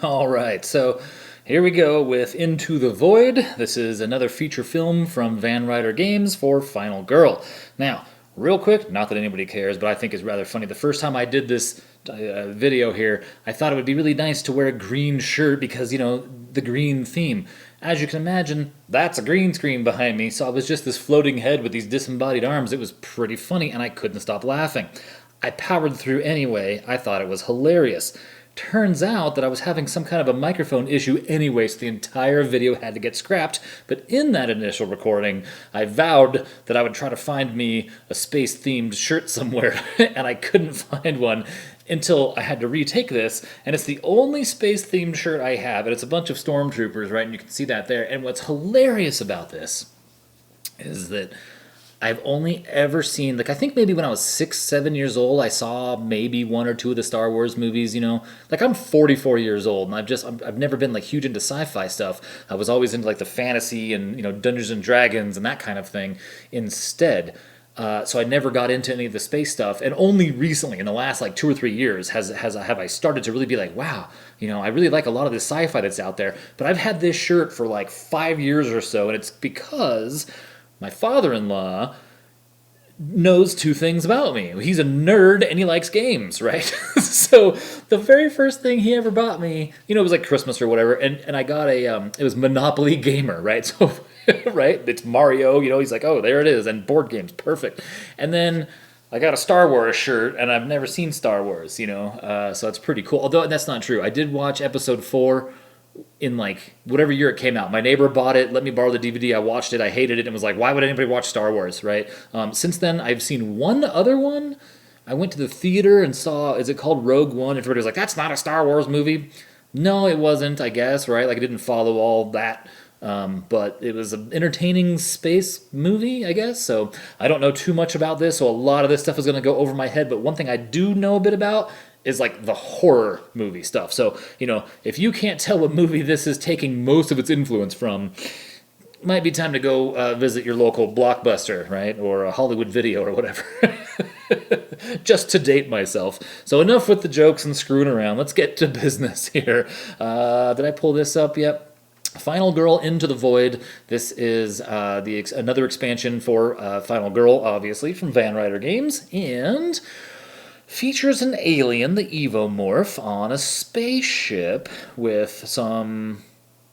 All right, so here we go with Into the Void. This is another feature film from Van Ryder Games for Final Girl. Now, real quick, not that anybody cares, but I think it's rather funny. The first time I did this video here, I thought it would be really nice to wear a green shirt because, you know, the green theme. As you can imagine, that's a green screen behind me, so I was just this floating head with these disembodied arms. It was pretty funny, and I couldn't stop laughing. I powered through anyway. I thought it was hilarious. Turns out that I was having some kind of a microphone issue anyway, so the entire video had to get scrapped. But in that initial recording, I vowed that I would try to find me a space-themed shirt somewhere, and I couldn't find one until I had to retake this, and it's the only space-themed shirt I have, and it's a bunch of stormtroopers, right, and you can see that there. And what's hilarious about this is that I've only ever seen, like, I think maybe when I was 6, 7 years old, I saw maybe 1 or 2 of the Star Wars movies, you know. Like, I'm 44 years old, and I've never been, like, huge into sci-fi stuff. I was always into, like, the fantasy and, you know, Dungeons and Dragons and that kind of thing instead. So I never got into any of the space stuff, and only recently, in the last, like, 2 or 3 years, have I started to really be like, wow, you know, I really like a lot of this sci-fi that's out there. But I've had this shirt for, like, 5 years or so, and it's because my father-in-law knows 2 things about me. He's a nerd and he likes games, right? So the very first thing he ever bought me, you know, it was like Christmas or whatever, and I got it was Monopoly Gamer, right? So, right, it's Mario, you know, he's like, oh, there it is, and board games, perfect. And then I got a Star Wars shirt, and I've never seen Star Wars, you know, so it's pretty cool. Although that's not true. I did watch episode 4 in, like, whatever year it came out. My neighbor bought it, let me borrow the DVD, I watched it, I hated it, and was like, why would anybody watch Star Wars, right? Since then, I've seen one other one. I went to the theater and saw, is it called Rogue One? Everybody was like, that's not a Star Wars movie. No, it wasn't, I guess, right? Like, I didn't follow all that. But it was an entertaining space movie, I guess, so I don't know too much about this, so a lot of this stuff is going to go over my head, but one thing I do know a bit about is, like, the horror movie stuff. So, you know, if you can't tell what movie this is taking most of its influence from, might be time to go visit your local Blockbuster, right? Or a Hollywood Video or whatever. Just to date myself. So enough with the jokes and screwing around. Let's get to business here. Did I pull this up yet? Final Girl Into the Void. This is another expansion for Final Girl, obviously, from Van Ryder Games. And features an alien, the Evomorph, on a spaceship with some,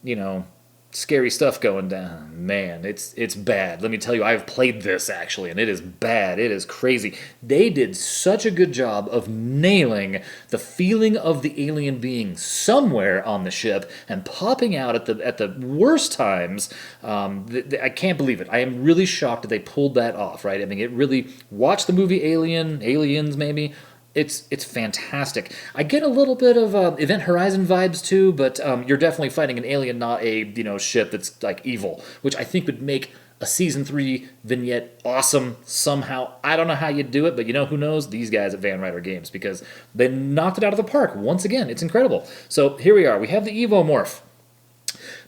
you know, scary stuff going down. Man, it's bad. Let me tell you, I've played this, actually, and it is bad. It is crazy. They did such a good job of nailing the feeling of the alien being somewhere on the ship and popping out at the worst times. I can't believe it. I am really shocked that they pulled that off, right? I mean, it really... Watch the movie Aliens, maybe. It's fantastic. I get a little bit of Event Horizon vibes too, but you're definitely fighting an alien, not a, you know, ship that's, like, evil, which I think would make a Season 3 vignette awesome somehow. I don't know how you do it, but you know who knows? These guys at Van Ryder Games, because they knocked it out of the park once again. It's incredible. So here we are. We have the Evomorph.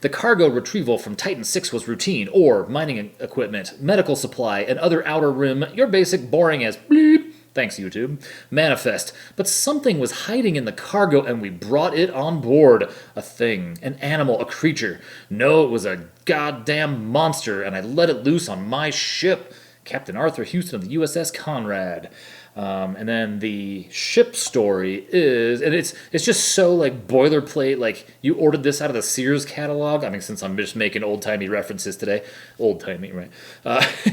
The cargo retrieval from Titan 6 was routine, or mining equipment, medical supply, and other outer rim, your basic boring as bleep. Thanks, YouTube. Manifest. But something was hiding in the cargo, and we brought it on board. A thing. An animal. A creature. No, it was a goddamn monster, and I let it loose on my ship. Captain Arthur Houston of the USS Konrad. And then the ship story is, and it's just so, like, boilerplate, like, you ordered this out of the Sears catalog. I mean, since I'm just making old-timey references today. Old-timey, right?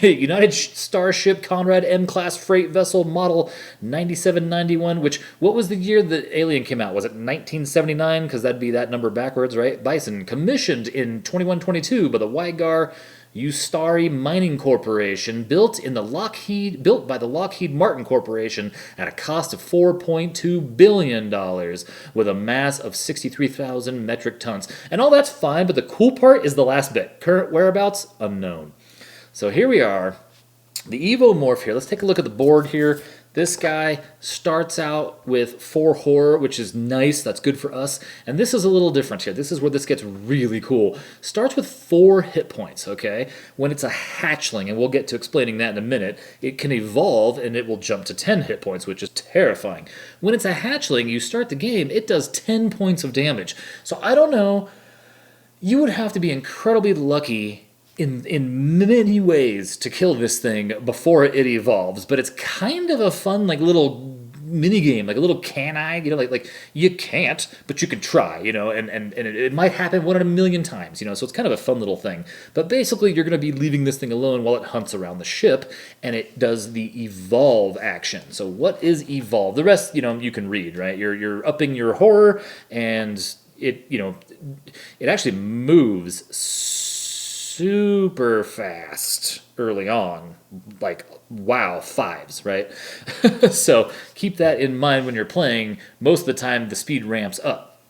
United Starship Konrad M-Class Freight Vessel Model 9791, which, what was the year that Alien came out? Was it 1979? Because that'd be that number backwards, right? Bison, commissioned in 2122 by the Wygar Ustari Mining Corporation, built by the Lockheed Martin Corporation at a cost of $4.2 billion with a mass of 63,000 metric tons. And all that's fine, but the cool part is the last bit. Current whereabouts, unknown. So here we are. The Evomorph here. Let's take a look at the board here. This guy starts out with 4 horror, which is nice. That's good for us. And this is a little different here. This is where this gets really cool. Starts with 4 hit points, okay? When it's a hatchling, and we'll get to explaining that in a minute, it can evolve and it will jump to 10 hit points, which is terrifying. When it's a hatchling, you start the game, it does 10 points of damage. So I don't know. You would have to be incredibly lucky in many ways to kill this thing before it evolves, but it's kind of a fun little mini game, like a little can I, like you can't, but you could try, and it might happen 1 in a million times, so it's kind of a fun little thing. But basically you're going to be leaving this thing alone while it hunts around the ship, and it does the evolve action. So what is evolve? The rest, you can read, right? You're upping your horror, and it actually moves super fast early on, like wow, 5s, right? So keep that in mind when you're playing. Most of the time the speed ramps up.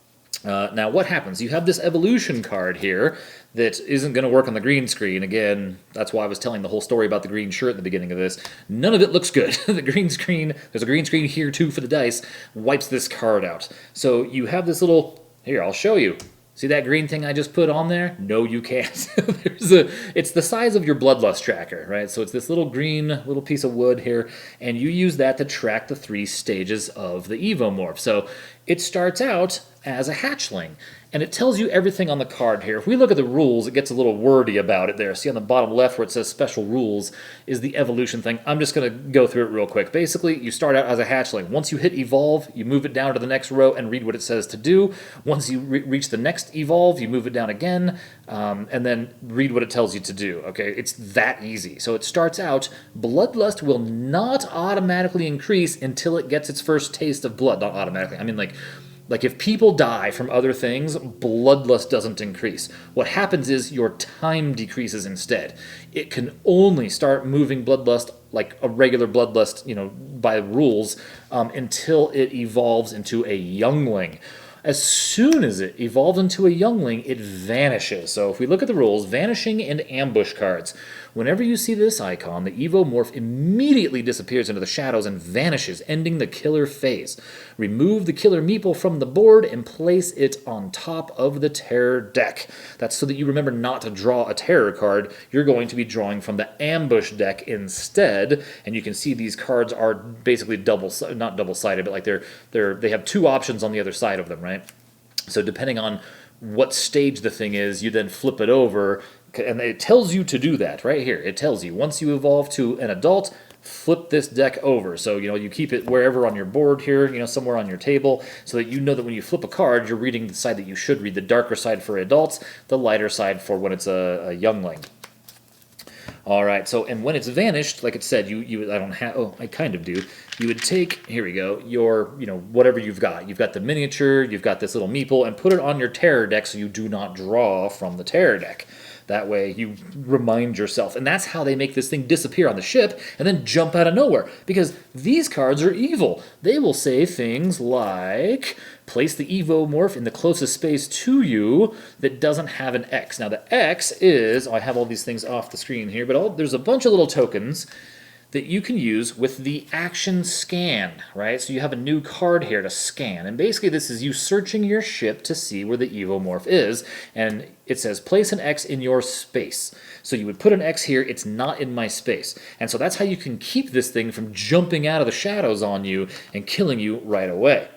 Now what happens? You have this evolution card here that isn't going to work on the green screen. Again, that's why I was telling the whole story about the green shirt at the beginning of this. None of it looks good. The green screen, there's a green screen here too for the dice, wipes this card out. So you have this little, here, I'll show you. See that green thing I just put on there? No, you can't. It's the size of your bloodlust tracker, right? So it's this little green little piece of wood here, and you use that to track the 3 stages of the Evomorph. So it starts out as a hatchling, and it tells you everything on the card here. If we look at the rules, it gets a little wordy about it there. See on the bottom left where it says special rules is the evolution thing. I'm just going to go through it real quick. Basically, you start out as a hatchling. Once you hit evolve, you move it down to the next row and read what it says to do. Once you reach the next evolve, you move it down again, and then read what it tells you to do. Okay, it's that easy. So it starts out, bloodlust will not automatically increase until it gets its first taste of blood. Not automatically. I mean, like if people die from other things, bloodlust doesn't increase. What happens is your time decreases instead. It can only start moving bloodlust like a regular bloodlust, by rules, until it evolves into a youngling. As soon as it evolves into a youngling, it vanishes. So if we look at the rules, vanishing and ambush cards. Whenever you see this icon, the Evomorph immediately disappears into the shadows and vanishes, ending the killer phase. Remove the killer meeple from the board and place it on top of the terror deck. That's so that you remember not to draw a terror card. You're going to be drawing from the ambush deck instead, and you can see these cards are basically not double-sided, but like they have 2 options on the other side of them, right? So depending on what stage the thing is, you then flip it over, and it tells you to do that right here. It tells you once you evolve to an adult, flip this deck over. So you keep it wherever on your board here, somewhere on your table, so that you know that when you flip a card, you're reading the side that you should read, the darker side for adults, the lighter side for when it's a youngling. All right, so, and when it's vanished, like it said, I don't have, oh, I kind of do. You would take, here we go, your, whatever you've got. You've got the miniature, you've got this little meeple, and put it on your terror deck so you do not draw from the terror deck. That way you remind yourself. And that's how they make this thing disappear on the ship and then jump out of nowhere. Because these cards are evil. They will say things like, place the Evomorph in the closest space to you that doesn't have an X. Now the X is, I have all these things off the screen here, but there's a bunch of little tokens that you can use with the action scan, right? So you have a new card here to scan. And basically this is you searching your ship to see where the Evomorph is. And it says place an X in your space. So you would put an X here, it's not in my space. And so that's how you can keep this thing from jumping out of the shadows on you and killing you right away.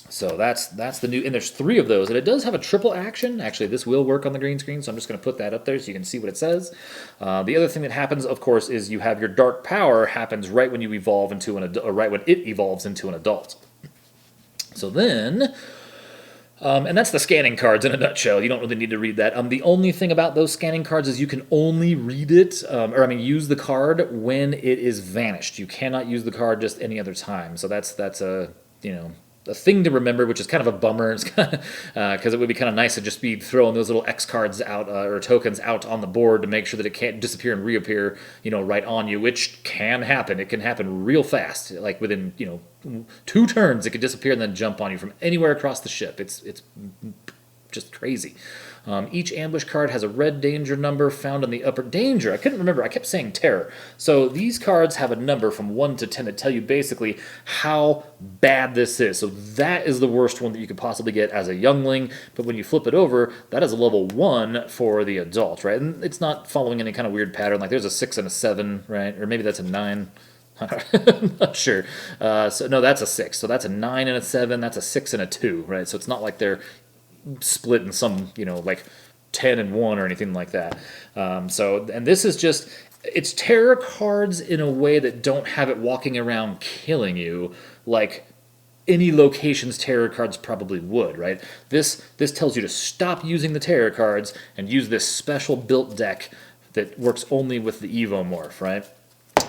So that's the new, and there's 3 of those, and it does have a triple action. Actually, this will work on the green screen, so I'm just going to put that up there so you can see what it says. The other thing that happens, of course, is you have your dark power happens right when you evolve into an adult, or right when it evolves into an adult. So then, and that's the scanning cards in a nutshell. You don't really need to read that. The only thing about those scanning cards is you can only read it, use the card when it is vanished. You cannot use the card just any other time. So that's a thing to remember, which is kind of a bummer, because it would be kind of nice to just be throwing those little X cards out, or tokens out on the board to make sure that it can't disappear and reappear, right on you, which can happen. It can happen real fast, like within, 2 turns, it could disappear and then jump on you from anywhere across the ship. It's just crazy. Each ambush card has a red danger number found on the upper danger. I couldn't remember. I kept saying terror. So these cards have a number from 1 to 10 that tell you basically how bad this is. So that is the worst one that you could possibly get as a youngling. But when you flip it over, that is a level 1 for the adult, right? And it's not following any kind of weird pattern. Like there's a 6 and a 7, right? Or maybe that's a 9. I'm not sure. So no, that's a 6. So that's a 9 and a 7. That's a 6 and a 2, right? So it's not like they're split in some, like 10 and 1 or anything like that. And this is just, it's terror cards in a way that don't have it walking around killing you like any location's terror cards probably would, right? This tells you to stop using the terror cards and use this special built deck that works only with the Evomorph, right?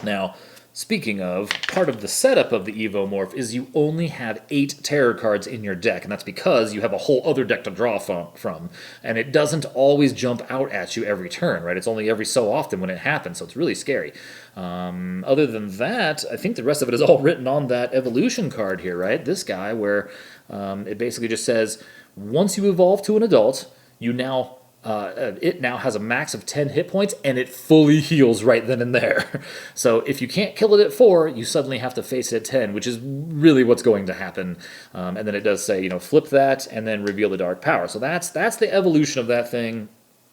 Now, speaking of, part of the setup of the Evomorph is you only have 8 terror cards in your deck, and that's because you have a whole other deck to draw from, and it doesn't always jump out at you every turn, right? It's only every so often when it happens, so it's really scary. Other than that, I think the rest of it is all written on that evolution card here, right? This guy, where it basically just says, once you evolve to an adult, you now it now has a max of 10 hit points, and it fully heals right then and there. So if you can't kill it at 4, you suddenly have to face it at 10, which is really what's going to happen. And then it does say, flip that and then reveal the dark power. So that's the evolution of that thing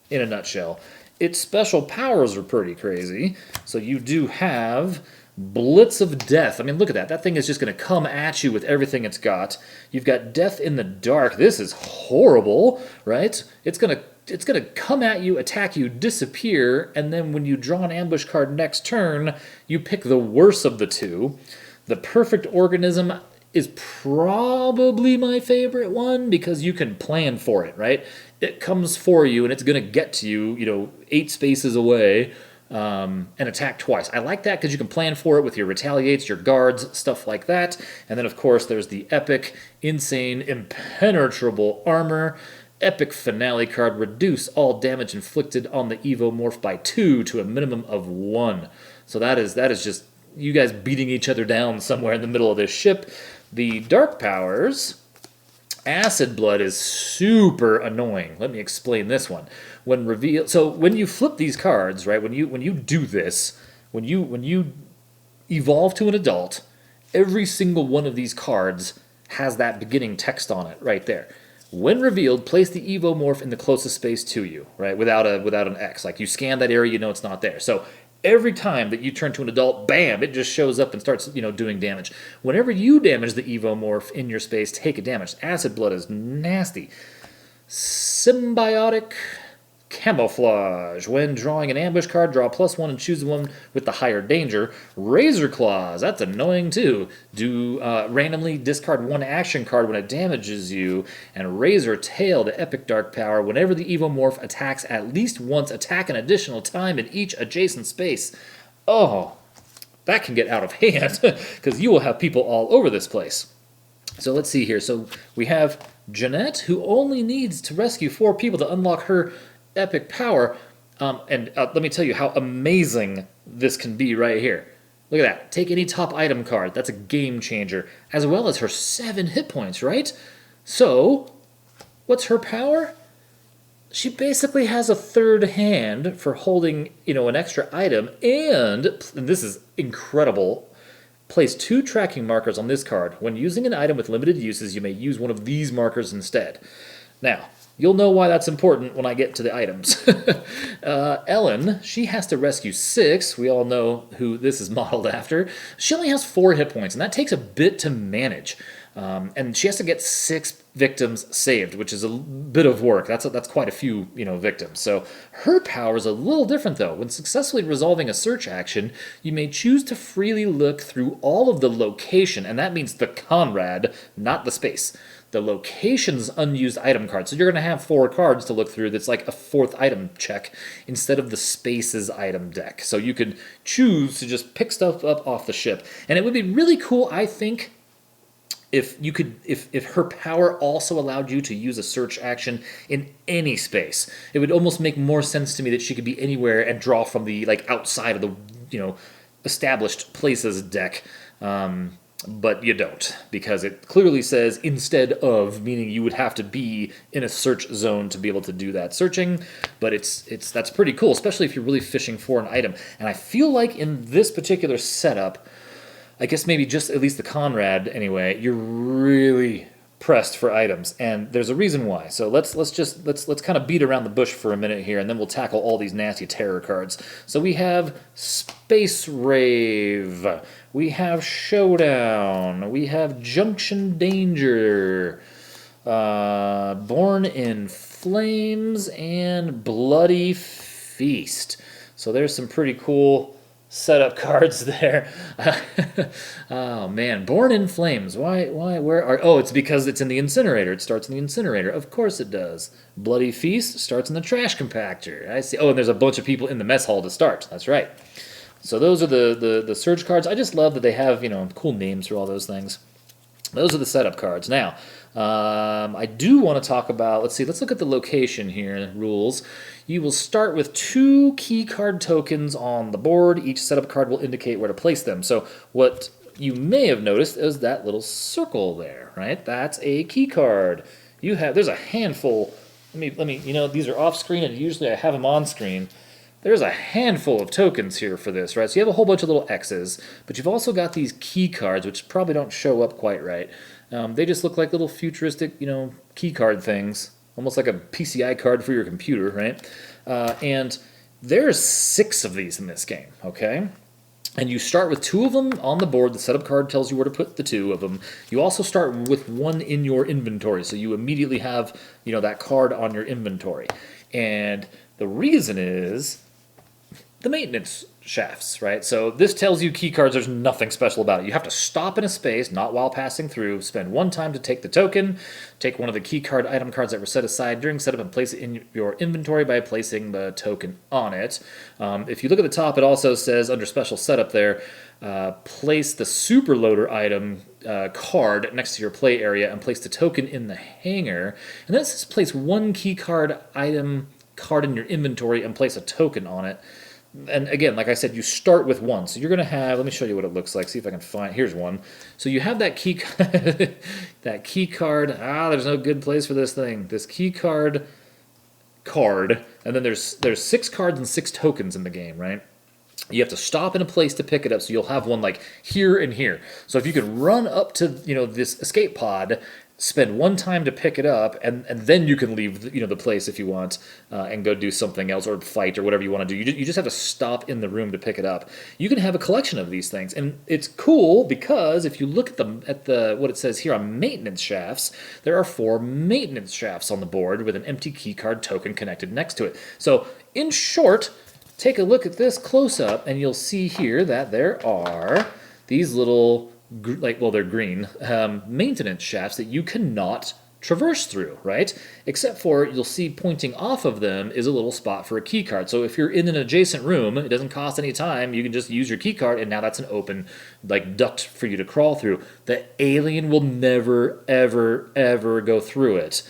in a nutshell. Its special powers are pretty crazy. So you do have Blitz of Death. I mean, look at that. That thing is just going to come at you with everything it's got. You've got Death in the Dark. This is horrible, right? It's going to come at you, attack you, disappear, and then when you draw an ambush card next turn, you pick the worst of the two. The Perfect Organism is probably my favorite one because you can plan for it, right? It comes for you, and it's going to get to you, 8 spaces away, and attack twice. I like that because you can plan for it with your retaliates, your guards, stuff like that. And then, of course, there's the epic, insane, impenetrable armor. Epic finale card, reduce all damage inflicted on the Evomorph by 2 to a minimum of 1. So that is just you guys beating each other down somewhere in the middle of this ship. The dark powers, Acid Blood is super annoying. Let me explain this one. So when you flip these cards, right? When you do this, when you evolve to an adult, every single one of these cards has that beginning text on it right there. When revealed, place the Evomorph in the closest space to you, right? Without an X. Like you scan that area, it's not there. So every time that you turn to an adult, bam, it just shows up and starts, doing damage. Whenever you damage the Evomorph in your space, take a damage. Acid Blood is nasty. Symbiotic Camouflage. When drawing an ambush card, draw +1 and choose the one with the higher danger. Razor Claws. That's annoying too. Do randomly discard 1 action card when it damages you. And Razor Tail, the epic dark power. Whenever the Evomorph attacks at least once, attack an additional time in each adjacent space. Oh, that can get out of hand because you will have people all over this place. So let's see here. So we have Jeanette, who only needs to rescue 4 people to unlock her epic power, and let me tell you how amazing this can be right here. Look at that. Take any top item card. That's a game changer, as well as her 7 hit points, right? So, what's her power? She basically has a third hand for holding, an extra item, and this is incredible. Place 2 tracking markers on this card. When using an item with limited uses, you may use one of these markers instead. Now, you'll know why that's important when I get to the items. Ellen, she has to rescue 6. We all know who this is modeled after. She only has 4 hit points, and that takes a bit to manage. And she has to get 6 victims saved, which is a bit of work. That's quite a few, victims. So her power is a little different, though. When successfully resolving a search action, you may choose to freely look through all of the location, and that means the Konrad, not the space. The location's unused item card. So you're going to have 4 cards to look through that's like a 4th item check instead of the space's item deck. So you could choose to just pick stuff up off the ship. And it would be really cool, I think, if her power also allowed you to use a search action in any space. It would almost make more sense to me that she could be anywhere and draw from the outside of the established places deck. but you don't, because it clearly says instead of, meaning you would have to be in a search zone to be able to do that searching. But that's pretty cool, especially if you're really fishing for an item. And I feel like in this particular setup, I guess maybe just at least the Konrad anyway, you're really pressed for items, and there's a reason why. So let's kind of beat around the bush for a minute here, and then we'll tackle all these nasty terror cards. So we have Space Rave, we have Showdown, we have Junction Danger, Born in Flames, and Bloody Feast. So there's some pretty cool setup cards there. Oh man, Born in Flames. Why, where are... Oh, it's because it's in the incinerator. It starts in the incinerator. Of course it does. Bloody Feast starts in the trash compactor. I see. Oh, and there's a bunch of people in the mess hall to start. That's right. So those are the surge cards. I just love that they have, cool names for all those things. Those are the setup cards. Now, I do want to talk about, let's look at the location here, rules. You will start with 2 key card tokens on the board. Each setup card will indicate where to place them. So what you may have noticed is that little circle there, right? That's a key card. There's a handful, let me, these are off screen and usually I have them on screen. There's a handful of tokens here for this, right? So you have a whole bunch of little X's, but you've also got these key cards, which probably don't show up quite right. They just look like little futuristic, key card things, almost like a PCI card for your computer, right? And there's 6 of these in this game, okay? And you start with 2 of them on the board. The setup card tells you where to put the 2 of them. You also start with 1 in your inventory, so you immediately have, that card on your inventory. And the reason is the maintenance shafts, right? So this tells you key cards, there's nothing special about it. You have to stop in a space, not while passing through, spend 1 time to take the token, take one of the key card item cards that were set aside during setup and place it in your inventory by placing the token on it. If you look at the top, it also says under special setup there, place the super loader item card next to your play area and place the token in the hanger. And then it says place 1 key card item card in your inventory and place a token on it. And again, like I said, you start with 1. So you're going to have, let me show you what it looks like, see if I can find, here's one. So you have that key, that key card, there's no good place for this thing. This key card, and then there's 6 cards and 6 tokens in the game, right? You have to stop in a place to pick it up, so you'll have one like here and here. So if you could run up to, this escape pod, spend 1 time to pick it up, and then you can leave the place if you want and go do something else or fight or whatever you want to do. You just have to stop in the room to pick it up. You can have a collection of these things, and it's cool because if you look at the what it says here on maintenance shafts, there are 4 maintenance shafts on the board with an empty keycard token connected next to it. So in short, take a look at this close up, and you'll see here that there are these little, they're green, maintenance shafts that you cannot traverse through, right? Except for, you'll see pointing off of them is a little spot for a key card. So if you're in an adjacent room, it doesn't cost any time, you can just use your key card, and now that's an open, duct for you to crawl through. The alien will never, ever, ever go through it.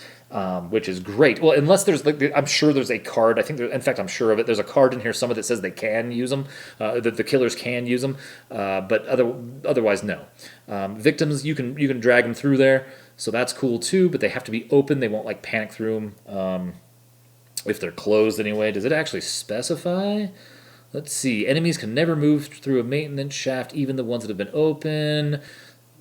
Which is great. Well, unless there's, I'm sure there's a card. I think, in fact, I'm sure of it. There's a card in here somewhere that says they can use them, that the killers can use them, but otherwise, no. Victims, you can drag them through there, so that's cool too. But they have to be open. They won't panic through them if they're closed anyway. Does it actually specify? Let's see. Enemies can never move through a maintenance shaft, even the ones that have been open.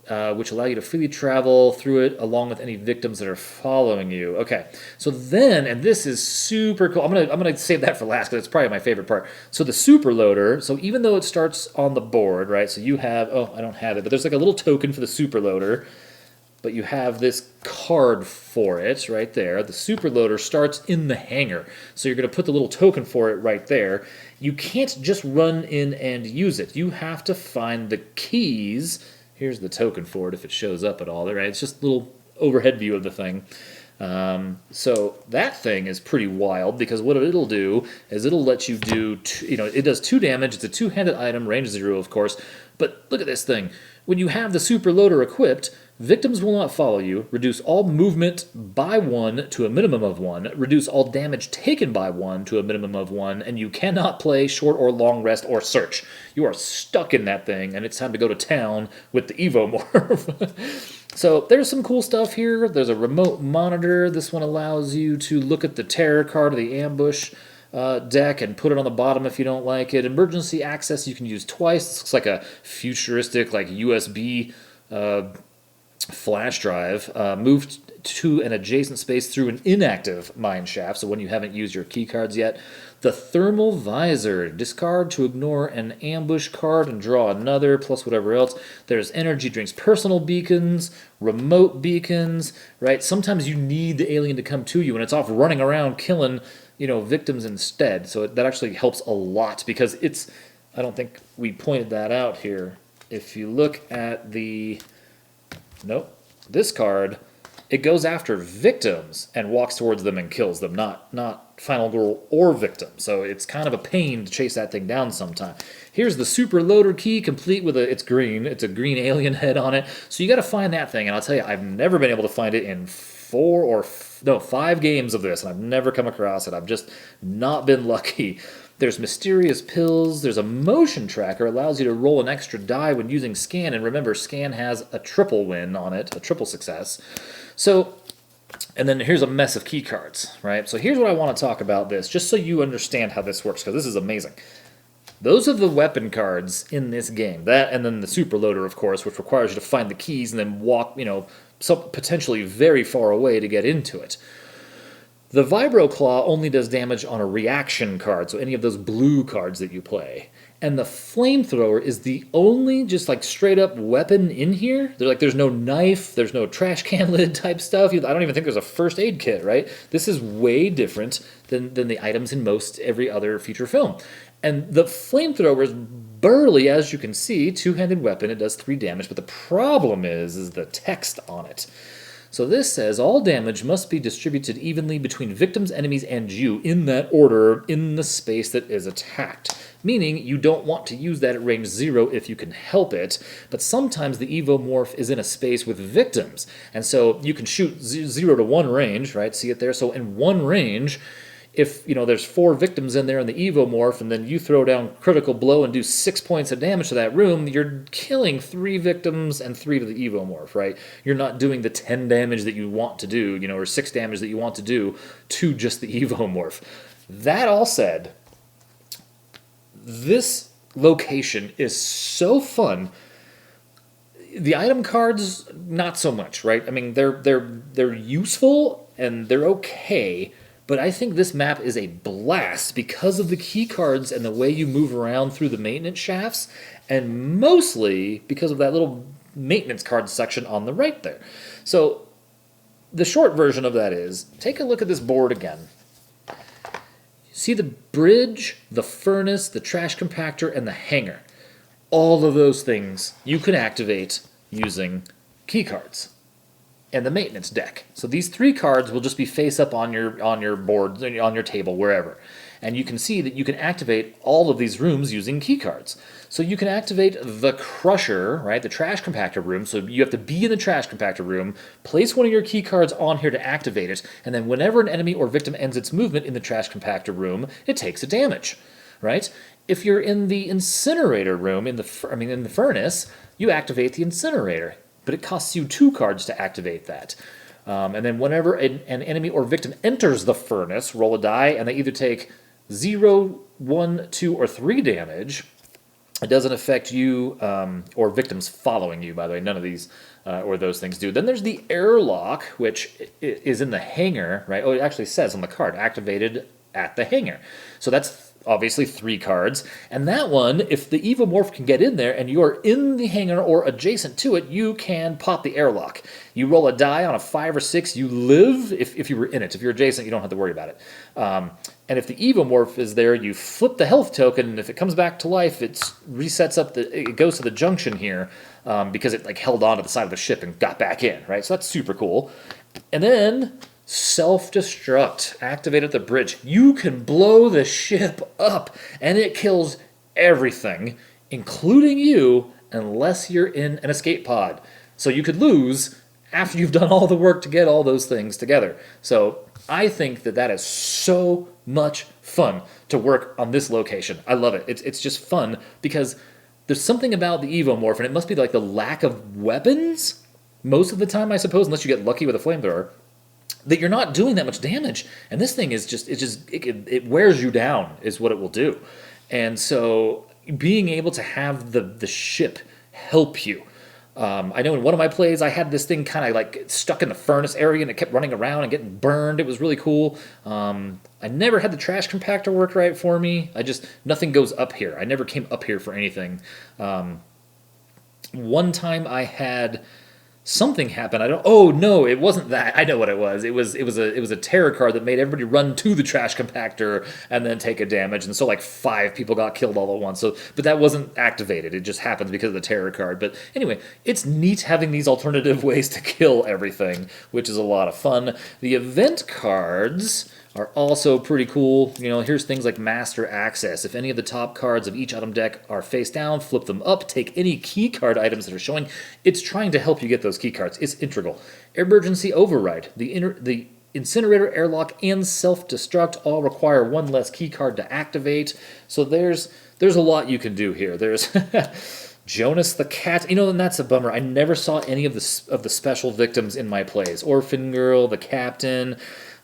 Which allow you to freely travel through it along with any victims that are following you. Okay, so then, and this is super cool. I'm gonna save that for last because it's probably my favorite part. So the super loader. So even though it starts on the board, right? So you have, I don't have it, but there's a little token for the super loader. But you have this card for it right there. The super loader starts in the hanger. So you're going to put the little token for it right there. You can't just run in and use it. You have to find the keys. Here's the token for it if it shows up at all. Right? It's just a little overhead view of the thing. So that thing is pretty wild because what it'll do is it'll let you do, it does 2 damage. It's a 2-handed item, range 0, of course. But look at this thing. When you have the super loader equipped, Victims will not follow you. Reduce all movement by 1 to a minimum of 1. Reduce all damage taken by 1 to a minimum of 1. And you cannot play short or long rest or search. You are stuck in that thing, and it's time to go to town with the Evomorph. So there's some cool stuff here. There's a remote monitor. This one allows you to look at the terror card or the ambush deck and put it on the bottom if you don't like it. Emergency access you can use twice. This looks like a futuristic like USB flash drive. Moved to an adjacent space through an inactive mine shaft, so when you haven't used your key cards yet. The thermal visor. Discard to ignore an ambush card and draw another, plus whatever else. There's energy drinks, personal beacons, remote beacons, right? Sometimes you need the alien to come to you, and it's off running around killing, victims instead. So that actually helps a lot, because it's, I don't think we pointed that out here. If you look at this card, it goes after victims and walks towards them and kills them, not final girl or victim. So it's kind of a pain to chase that thing down sometime. Here's the super loader key, complete with it's green. It's a green alien head on it. So you got to find that thing, and I'll tell you, I've never been able to find it in 5 games of this, and I've never come across it. I've just not been lucky. There's mysterious pills. There's a motion tracker. Allows you to roll an extra die when using scan. And remember, scan has a triple win on it, a triple success. So, and then here's a mess of key cards, right? So here's what I want to talk about this, just so you understand how this works, because this is amazing. Those are the weapon cards in this game. That, and then the super loader, of course, which requires you to find the keys and then walk, potentially very far away to get into it. The Vibro Claw only does damage on a reaction card, so any of those blue cards that you play. And the Flamethrower is the only just like straight up weapon in here. There's no knife, there's no trash can lid type stuff. I don't even think there's a first aid kit, right? This is way different than the items in most every other feature film. And the Flamethrower is burly, as you can see, two-handed weapon. It does 3 damage, but the problem is the text on it. So this says, all damage must be distributed evenly between victims, enemies, and you, in that order, in the space that is attacked. Meaning, you don't want to use that at range 0 if you can help it, but sometimes the Evomorph is in a space with victims. And so you can shoot 0 to 1 range, right? See it there? So in 1 range, if there's 4 victims in there in the Evomorph, and then you throw down critical blow and do 6 points of damage to that room, you're killing 3 victims and 3 to the Evomorph, right? You're not doing the 10 damage that you want to do, or 6 damage that you want to do to just the Evomorph. That all said, this location is so fun. The item cards, not so much, right? I mean, they're useful and they're okay. But I think this map is a blast because of the key cards and the way you move around through the maintenance shafts, and mostly because of that little maintenance card section on the right there. So the short version of that is, take a look at this board again. See the bridge, the furnace, the trash compactor, and the hangar. All of those things you can activate using key cards. And the maintenance deck. So these 3 cards will just be face up on your board, on your table, wherever. And you can see that you can activate all of these rooms using key cards. So you can activate the crusher, right, the trash compactor room. So you have to be in the trash compactor room, place one of your key cards on here to activate it, and then whenever an enemy or victim ends its movement in the trash compactor room, it takes a damage, right? If you're in the incinerator room, in the furnace, you activate the incinerator. But it costs you 2 cards to activate that. And then whenever an enemy or victim enters the furnace, roll a die, and they either take 0, 1, 2, or 3 damage. It doesn't affect you or victims following you, by the way. None of these or those things do. Then there's the airlock, which is in the hangar, right? Oh, it actually says on the card, activated at the hangar. So that's obviously 3 cards. And that one, if the Evomorph can get in there and you're in the hangar or adjacent to it, you can pop the airlock. You roll a die on a 5 or 6, you live if you were in it. If you're adjacent, you don't have to worry about it. And if the Evomorph is there, you flip the health token, and if it comes back to life, it resets up, it goes to the junction here because it held on to the side of the ship and got back in, right? So that's super cool. And then self-destruct, activate at the bridge. You can blow the ship up, and it kills everything, including you, unless you're in an escape pod. So you could lose after you've done all the work to get all those things together. So I think that that is so much fun to work on this location. I love it. It's just fun because there's something about the Evomorph, and it must be like the lack of weapons most of the time, I suppose, unless you get lucky with a flamethrower, that you're not doing that much damage. And this thing is just, it wears you down is what it will do. And so being able to have the ship help you. I know in one of my plays, I had this thing kind of like stuck in the furnace area, and it kept running around and getting burned. It was really cool. I never had the trash compactor work right for me. Nothing goes up here. I never came up here for anything. One time I had something happen. Oh no, it wasn't that. I know what it was. It was a terror card that made everybody run to the trash compactor and then take a damage. And so like 5 people got killed all at once. But that wasn't activated. It just happens because of the terror card. But anyway, it's neat having these alternative ways to kill everything, which is a lot of fun. The event cards are also pretty cool. Here's things like Master Access. If any of the top cards of each item deck are face down, flip them up, take any key card items that are showing. It's trying to help you get those key cards. It's integral. Emergency Override. The Incinerator, Airlock, and Self-Destruct all require 1 less key card to activate. So there's a lot you can do here. There's Jonas the Cat. And that's a bummer. I never saw any of the special victims in my plays. Orphan Girl, the Captain.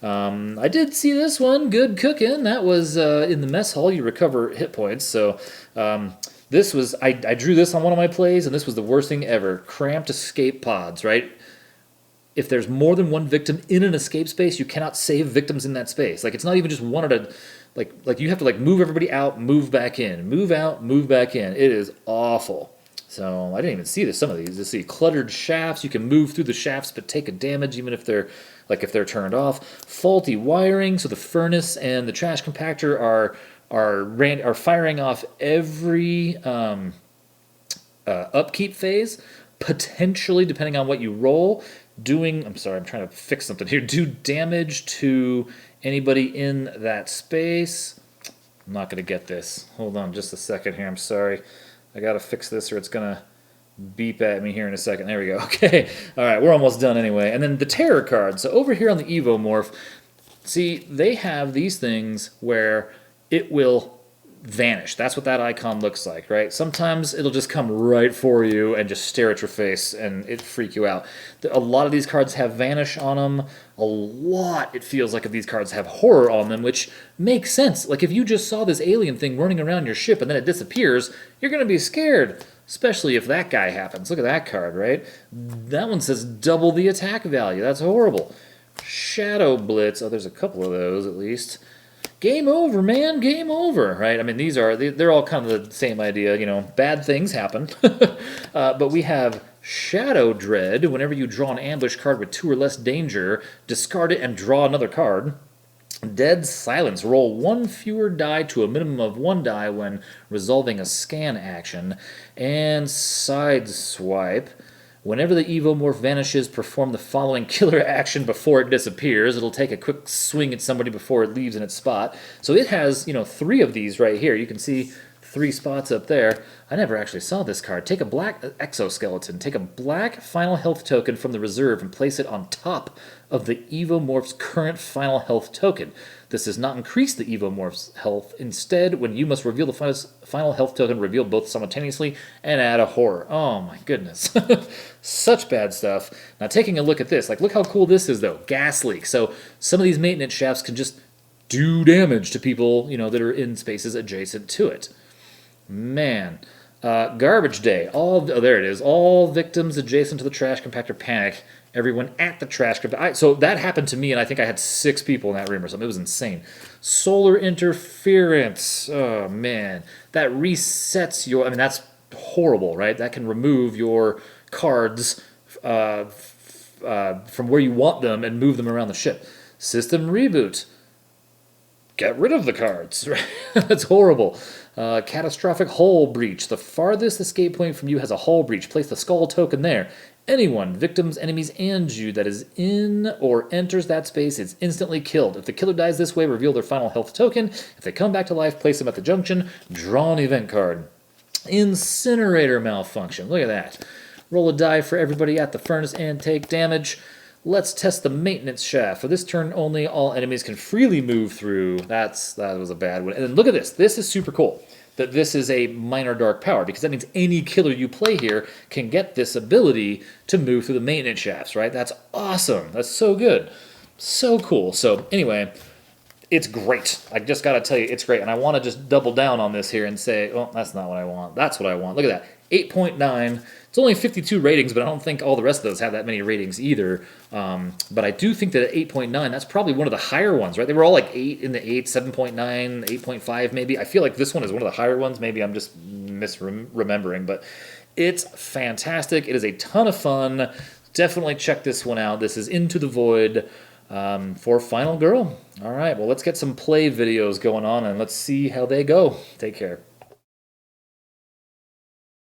I did see this one, Good Cookin'. That was in the mess hall. You recover hit points. So this was, I drew this on one of my plays, and this was the worst thing ever. Cramped escape pods, right? If there's more than 1 victim in an escape space, you cannot save victims in that space. Like, it's not even just one at a, like you have to move everybody out, move back in, move out, move back in. It is awful. So I didn't even see some of these. You see cluttered shafts. You can move through the shafts but take a damage even if they're turned off. Faulty wiring. So the furnace and the trash compactor are firing off every upkeep phase, potentially depending on what you roll. I'm trying to fix something here. Do damage to anybody in that space. I'm not going to get this. Hold on just a second here. I'm sorry. I got to fix this or it's going to beep at me here in a second. There we go. Okay. All right. We're almost done anyway. And then the terror card. So over here on the Evomorph, see, they have these things where it will vanish. That's what that icon looks like, right? Sometimes it'll just come right for you and just stare at your face and it freak you out. A lot of these cards have vanish on them. A lot, it feels like, of these cards have horror on them, which makes sense. Like if you just saw this alien thing running around your ship and then it disappears, you're going to be scared. Especially if that guy happens. Look at that card, right? That one says double the attack value. That's horrible. Shadow Blitz. Oh, there's a couple of those at least. Game over, man. Game over, right? I mean, they're all kind of the same idea. Bad things happen. But we have Shadow Dread. Whenever you draw an ambush card with 2 or less danger, discard it and draw another card. Dead Silence. Roll 1 fewer die to a minimum of 1 die when resolving a scan action. And Sideswipe. Whenever the Evomorph vanishes, perform the following killer action before it disappears. It'll take a quick swing at somebody before it leaves in its spot. So it has, 3 of these right here. You can see 3 spots up there. I never actually saw this card. Take a black exoskeleton. Take a black final health token from the reserve and place it on top of the Evomorph's current final health token. This does not increase the Evomorph's health. Instead, when you must reveal the final health token, reveal both simultaneously and add a horror. Oh my goodness. Such bad stuff. Now taking a look at this, look how cool this is though. Gas leak. So some of these maintenance shafts can just do damage to people, that are in spaces adjacent to it. Man. Garbage Day. There it is. All victims adjacent to the trash compactor panic. Everyone at the trash compactor. So that happened to me, and I think I had 6 people in that room or something. It was insane. Solar Interference. Oh, man. That resets your... that's horrible, right? That can remove your cards from where you want them and move them around the ship. System Reboot. Get rid of the cards. That's horrible. Catastrophic Hull Breach. The farthest escape point from you has a hull breach. Place the skull token there. Anyone, victims, enemies, and you that is in or enters that space is instantly killed. If the killer dies this way, reveal their final health token. If they come back to life, place them at the junction. Draw an event card. Incinerator Malfunction. Look at that. Roll a die for everybody at the furnace and take damage. Let's test the maintenance shaft. For this turn only, all enemies can freely move through. That was a bad one. And then look at this. This is super cool. That this is a minor dark power, because that means any killer you play here can get this ability to move through the maintenance shafts, right? That's awesome. That's so good. So cool. So anyway, it's great. I just got to tell you, it's great. And I want to just double down on this here and say, oh, that's not what I want. That's what I want. Look at that. 8.9. It's only 52 ratings, but I don't think all the rest of those have that many ratings either. But I do think that at 8.9, that's probably one of the higher ones, right? They were all like 8 in the 8, 7.9, 8.5 maybe. I feel like this one is one of the higher ones. Maybe I'm just misremembering, but it's fantastic. It is a ton of fun. Definitely check this one out. This is Into the Void for Final Girl. All right, well, let's get some play videos going on, and let's see how they go. Take care.